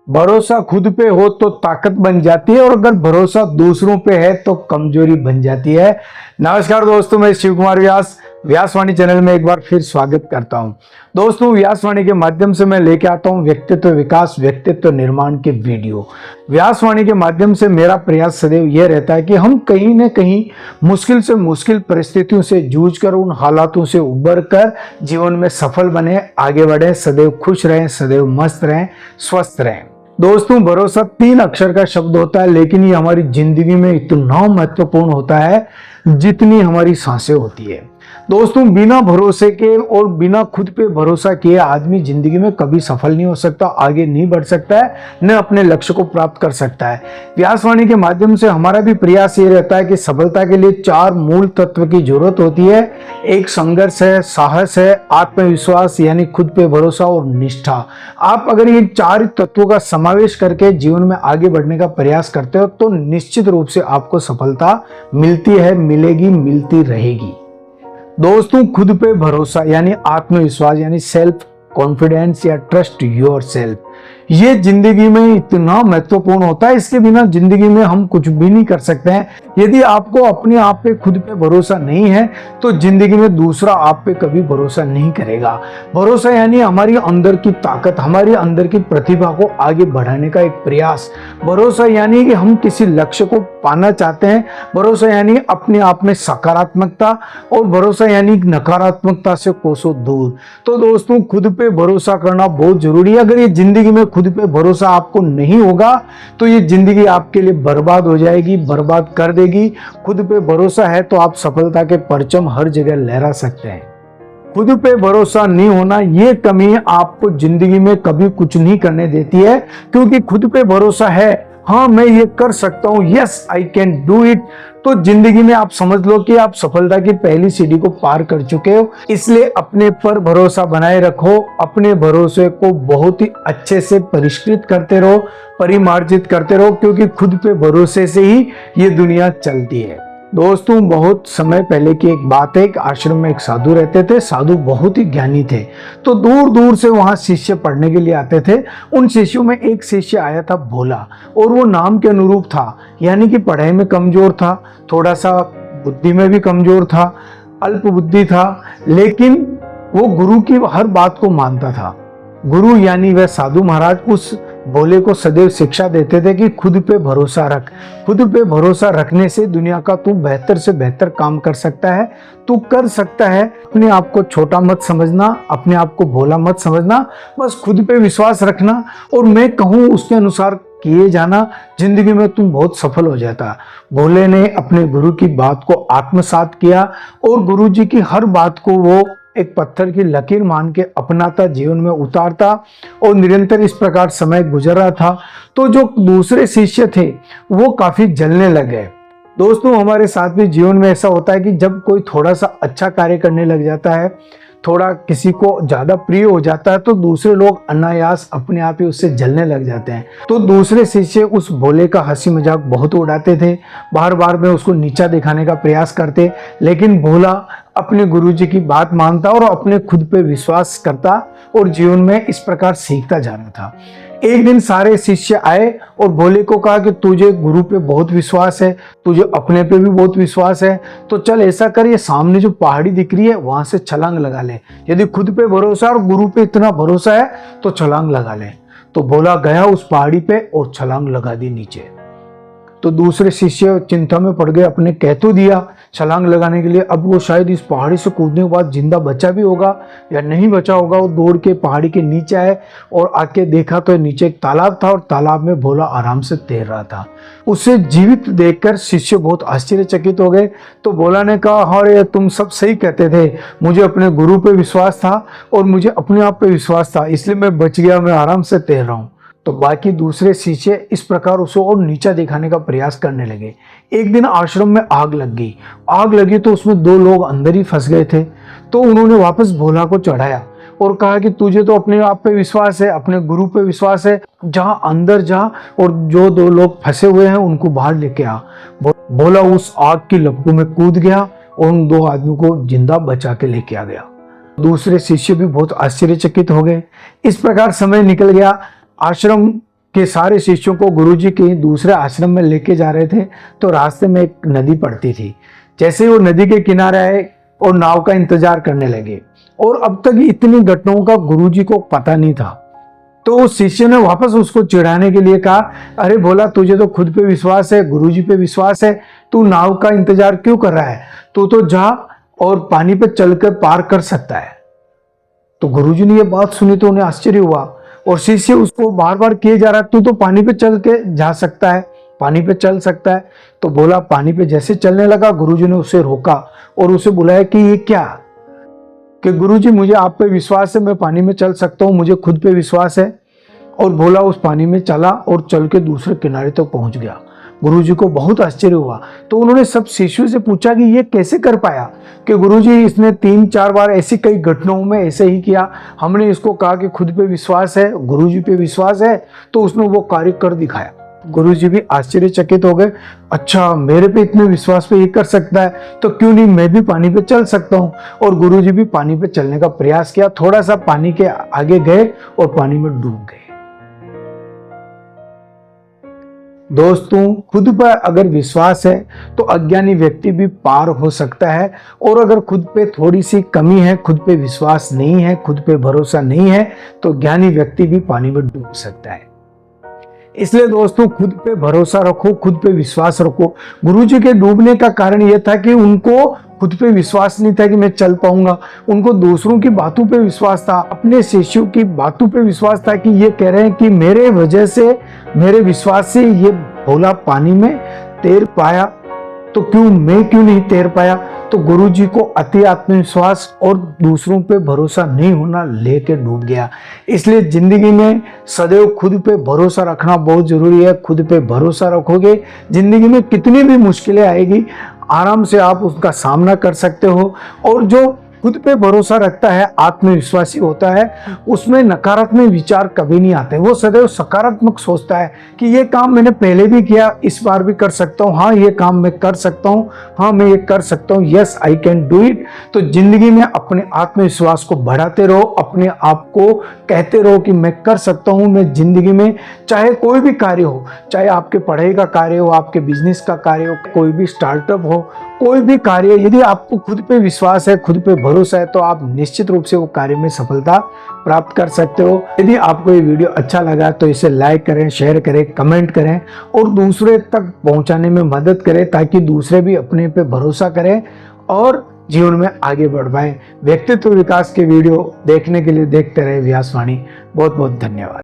भरोसा खुद पे हो तो ताकत बन जाती है और अगर भरोसा दूसरों पे है तो कमजोरी बन जाती है। नमस्कार दोस्तों, मैं शिव कुमार व्यास व्यासवाणी चैनल में एक बार फिर स्वागत करता हूं। दोस्तों, व्यासवाणी के माध्यम से मैं लेके आता हूं व्यक्तित्व विकास, व्यक्तित्व निर्माण के वीडियो। व्यासवाणी के माध्यम से मेरा प्रयास सदैव यह रहता है कि हम कहीं न कहीं मुश्किल से मुश्किल परिस्थितियों से जूझकर उन हालातों से उबर कर जीवन में सफल बने, आगे बढ़े, सदैव खुश रहें, सदैव मस्त रहें, स्वस्थ रहें। दोस्तों, भरोसा 3 अक्षर का शब्द होता है, लेकिन ये हमारी जिंदगी में इतना महत्वपूर्ण होता है जितनी हमारी सांसें होती है। दोस्तों, बिना भरोसे के और बिना खुद पे भरोसा किए आदमी जिंदगी में कभी सफल नहीं हो सकता, आगे नहीं बढ़ सकता है, न अपने लक्ष्य को प्राप्त कर सकता है। व्यासवाणी के माध्यम से हमारा भी प्रयास ये रहता है कि सफलता के लिए 4 मूल तत्व की जरूरत होती है। एक संघर्ष है, साहस है, आत्मविश्वास यानी खुद पे भरोसा और निष्ठा। आप अगर ये 4 तत्वों का समावेश करके जीवन में आगे बढ़ने का प्रयास करते हो तो निश्चित रूप से आपको सफलता मिलती है, मिलेगी, मिलती रहेगी। दोस्तों, खुद पे भरोसा यानी आत्मविश्वास यानी सेल्फ कॉन्फिडेंस या ट्रस्ट योर सेल्फ, ये जिंदगी में इतना महत्वपूर्ण होता है। इसके बिना जिंदगी में हम कुछ भी नहीं कर सकते हैं। यदि आपको अपने आप पे खुद पे भरोसा नहीं है तो जिंदगी में दूसरा आप पे कभी भरोसा नहीं करेगा। भरोसा यानी हमारी अंदर की ताकत, हमारी अंदर की प्रतिभा को आगे बढ़ाने का एक प्रयास। भरोसा यानी कि हम किसी लक्ष्य को पाना चाहते हैं। भरोसा यानी अपने आप में सकारात्मकता और भरोसा यानी नकारात्मकता से कोसों दूर। तो दोस्तों, खुद पे भरोसा करना बहुत जरूरी है। अगर ये जिंदगी में खुद पे भरोसा आपको नहीं होगा तो ये जिंदगी आपके लिए बर्बाद हो जाएगी, बर्बाद कर देगी। खुद पे भरोसा है तो आप सफलता के परचम हर जगह लहरा सकते हैं। खुद पे भरोसा नहीं होना, ये कमी आपको जिंदगी में कभी कुछ नहीं करने देती है, क्योंकि खुद पे भरोसा है, हाँ मैं ये कर सकता हूँ, yes I can do it, तो जिंदगी में आप समझ लो कि आप सफलता की पहली सीढ़ी को पार कर चुके हो। इसलिए अपने पर भरोसा बनाए रखो, अपने भरोसे को बहुत ही अच्छे से परिष्कृत करते रहो, परिमार्जित करते रहो, क्योंकि खुद पे भरोसे से ही ये दुनिया चलती है। दोस्तों, बहुत समय पहले की एक बात है, एक आश्रम में एक साधु रहते थे। साधु बहुत ही ज्ञानी थे, तो दूर दूर से वहां शिष्य पढ़ने के लिए आते थे। उन शिष्यों में एक शिष्य आया था भोला, और वो नाम के अनुरूप था, यानी कि पढ़ाई में कमजोर था, थोड़ा सा बुद्धि में भी कमजोर था, अल्प बुद्धि था, लेकिन वो गुरु की हर बात को मानता था। गुरु यानी वह साधु महाराज उस भोले को सदैव शिक्षा देते थे कि खुद पे भरोसा रख। खुद पे भरोसा रखने से दुनिया का तू बेहतर से बेहतर काम कर सकता है, तू कर सकता है। अपने आप को छोटा मत समझना, अपने आप को भोला मत समझना, बस खुद पे विश्वास रखना और मैं कहूँ उसके अनुसार किए जाना, जिंदगी में तुम बहुत सफल हो जाता। भोले ने अपने गुरु की बात को आत्मसात किया और गुरु जी की हर बात को वो एक पत्थर की लकीर मान के अपनाता, जीवन में उतारता, और निरंतर इस प्रकार समय गुजर रहा था। तो जो दूसरे शिष्य थे वो काफी जलने लगे। दोस्तों, हमारे साथ भी जीवन में ऐसा होता है कि जब कोई थोड़ा सा अच्छा कार्य करने लग जाता है, थोड़ा किसी को ज्यादा प्रिय हो जाता है, तो दूसरे लोग अनायास अपने आप ही उससे जलने लग जाते हैं। तो दूसरे शिष्य उस भोले का हंसी मजाक बहुत उड़ाते थे, बार बार में उसको नीचा दिखाने का प्रयास करते, लेकिन भोला अपने गुरुजी की बात मानता और अपने खुद पे विश्वास करता और जीवन में इस प्रकार सीखता जा रहा था। एक दिन सारे शिष्य आए और भोले को कहा कि तुझे गुरु पे बहुत विश्वास है, तुझे अपने पे भी बहुत विश्वास है, तो चल ऐसा कर, ये सामने जो पहाड़ी दिख रही है वहां से छलांग लगा ले। यदि खुद पे भरोसा और गुरु पे इतना भरोसा है तो छलांग लगा ले। तो भोला गया उस पहाड़ी पे और छलांग लगा दी नीचे। तो दूसरे शिष्य चिंता में पड़ गए, अपने कह तो दिया छलांग लगाने के लिए, अब वो शायद इस पहाड़ी से कूदने के बाद जिंदा बचा भी होगा या नहीं बचा होगा। वो दौड़ के पहाड़ी के नीचे आए और आके देखा तो नीचे एक तालाब था और तालाब में भोला आराम से तैर रहा था। उसे जीवित देखकर शिष्य बहुत आश्चर्यचकित हो गए। तो भोला ने कहा, अरे तुम सब सही कहते थे, मुझे अपने गुरु पे विश्वास था और मुझे अपने आप पे विश्वास था, इसलिए मैं बच गया, मैं आराम से तैर रहा हूँ। तो बाकी दूसरे शिष्य इस प्रकार उसे और नीचा दिखाने का प्रयास करने लगे। एक दिन आश्रम में आग लग गई। आग लगी तो उसमें 2 लोग अंदर ही फंस गए थे। तो उन्होंने वापस भोला को चढ़ाया और कहा कि तुझे तो अपने आप पे विश्वास है, अपने गुरु पे विश्वास है, जहां अंदर जा और जो 2 लोग फंसे हुए हैं उनको बाहर लेके आ। भोला उस आग की लपटों में कूद गया और उन 2 आदमियों को जिंदा बचा के लेके आ गया। दूसरे शिष्य भी बहुत आश्चर्यचकित हो गए। इस प्रकार समय निकल गया। आश्रम के सारे शिष्यों को गुरुजी के दूसरे आश्रम में लेके जा रहे थे तो रास्ते में एक नदी पड़ती थी। जैसे ही वो नदी के किनारे आए और नाव का इंतजार करने लगे, और अब तक इतनी घटनाओं का गुरुजी को पता नहीं था। तो उस शिष्य ने वापस उसको चिढ़ाने के लिए कहा, अरे भोला, तुझे तो खुद पे विश्वास है, गुरुजी पे विश्वास है, तू नाव का इंतजार क्यों कर रहा है? तू तो जा और पानी पे चलकर पार कर सकता है। तो गुरुजी ने ये बात सुनी तो उन्हें आश्चर्य हुआ, और शिष्य उसको बार बार किए जा रहा, तू तो पानी पे चल के जा सकता है, पानी पे चल सकता है। तो बोला, पानी पे जैसे चलने लगा, गुरुजी ने उसे रोका और उसे बुलाया कि ये क्या, कि गुरुजी मुझे आप पे विश्वास है, मैं पानी में चल सकता हूँ, मुझे खुद पे विश्वास है। और भोला उस पानी में चला और चल के दूसरे किनारे तक पहुंच गया। गुरुजी को बहुत आश्चर्य हुआ। तो उन्होंने सब शिष्यों से पूछा कि ये कैसे कर पाया, कि गुरुजी इसने 3-4 बार ऐसी कई घटनाओं में ऐसे ही किया, हमने इसको कहा कि खुद पे विश्वास है, गुरुजी पे विश्वास है, तो उसने वो कार्य कर दिखाया। गुरुजी भी आश्चर्यचकित हो गए, अच्छा मेरे पे इतने विश्वास पे ये कर सकता है, तो क्यों नहीं मैं भी पानी पे चल सकता हूँ। और गुरुजी भी पानी पे चलने का प्रयास किया, थोड़ा सा पानी के आगे गए और पानी में डूब गए। दोस्तों, खुद पर अगर विश्वास है तो अज्ञानी व्यक्ति भी पार हो सकता है, और अगर खुद पे थोड़ी सी कमी है, खुद पे विश्वास नहीं है, खुद पे भरोसा नहीं है, तो ज्ञानी व्यक्ति भी पानी में डूब सकता है। इसलिए दोस्तों, खुद पे भरोसा रखो, खुद पे विश्वास रखो। गुरुजी के डूबने का कारण यह था कि उनको खुद पे विश्वास नहीं था कि मैं चल पाऊंगा, उनको दूसरों की बातों पे विश्वास था, अपने शिष्यों की बातों पे विश्वास था कि ये कह रहे हैं कि मेरे वजह से, मेरे विश्वास से ये भोला पानी में तैर पाया, तो मैं क्यों नहीं तैर पाया। तो गुरुजी को अति आत्मविश्वास और दूसरों पे भरोसा नहीं होना लेके डूब गया। इसलिए जिंदगी में सदैव खुद पे भरोसा रखना बहुत जरूरी है। खुद पे भरोसा रखोगे, जिंदगी में कितनी भी मुश्किलें आएगी, आराम से आप उसका सामना कर सकते हो। और जो खुद पे भरोसा रखता है, आत्मविश्वासी होता है, उसमें नकारात्मक विचार कभी नहीं आते। वो सदैव सकारात्मक सोचता है कि ये काम मैंने पहले भी किया, इस बार भी कर सकता हूँ, हाँ ये काम मैं कर सकता हूँ, हाँ मैं ये कर सकता हूँ, yes I can do it. तो जिंदगी में अपने आत्मविश्वास को बढ़ाते रहो, अपने आप को कहते रहो कि मैं कर सकता हूँ। मैं जिंदगी में चाहे कोई भी कार्य हो, चाहे आपके पढ़ाई का कार्य हो, आपके बिजनेस का कार्य हो, कोई भी स्टार्टअप हो, कोई भी कार्य, यदि आपको खुद पे विश्वास है, खुद पे भरोसा है, तो आप निश्चित रूप से वो कार्य में सफलता प्राप्त कर सकते हो। यदि आपको ये वीडियो अच्छा लगा तो इसे लाइक करें, शेयर करें, कमेंट करें और दूसरे तक पहुंचाने में मदद करें, ताकि दूसरे भी अपने पे भरोसा करें और जीवन में आगे बढ़ पाएं। व्यक्तित्व विकास के वीडियो देखने के लिए देखते रहे व्यासवाणी। बहुत बहुत धन्यवाद।